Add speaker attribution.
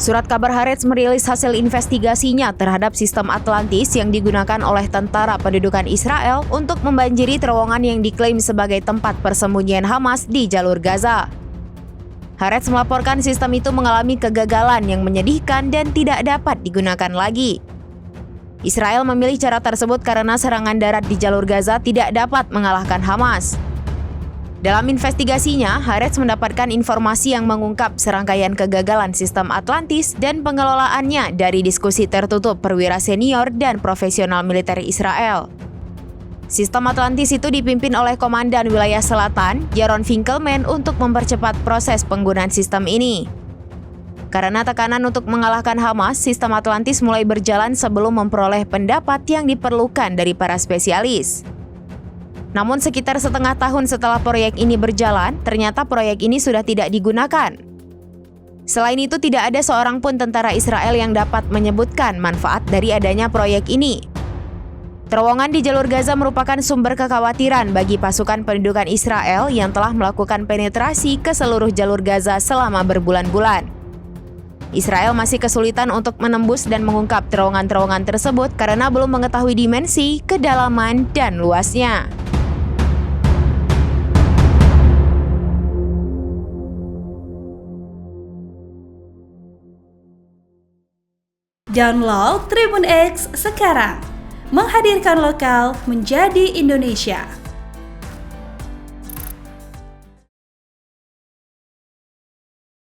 Speaker 1: Surat kabar Haaretz merilis hasil investigasinya terhadap sistem Atlantis yang digunakan oleh tentara pendudukan Israel untuk membanjiri terowongan yang diklaim sebagai tempat persembunyian Hamas di jalur Gaza. Haaretz melaporkan sistem itu mengalami kegagalan yang menyedihkan dan tidak dapat digunakan lagi. Israel memilih cara tersebut karena serangan darat di jalur Gaza tidak dapat mengalahkan Hamas. Dalam investigasinya, Haaretz mendapatkan informasi yang mengungkap serangkaian kegagalan sistem Atlantis dan pengelolaannya dari diskusi tertutup perwira senior dan profesional militer Israel. Sistem Atlantis itu dipimpin oleh Komandan Wilayah Selatan, Yaron Finkelman, untuk mempercepat proses penggunaan sistem ini. Karena tekanan untuk mengalahkan Hamas, sistem Atlantis mulai berjalan sebelum memperoleh pendapat yang diperlukan dari para spesialis. Namun sekitar setengah tahun setelah proyek ini berjalan, ternyata proyek ini sudah tidak digunakan. Selain itu, tidak ada seorang pun tentara Israel yang dapat menyebutkan manfaat dari adanya proyek ini. Terowongan di jalur Gaza merupakan sumber kekhawatiran bagi pasukan pendudukan Israel yang telah melakukan penetrasi ke seluruh jalur Gaza selama berbulan-bulan. Israel masih kesulitan untuk menembus dan mengungkap terowongan-terowongan tersebut karena belum mengetahui dimensi, kedalaman, dan luasnya.
Speaker 2: Download Tribun X sekarang, menghadirkan lokal menjadi Indonesia.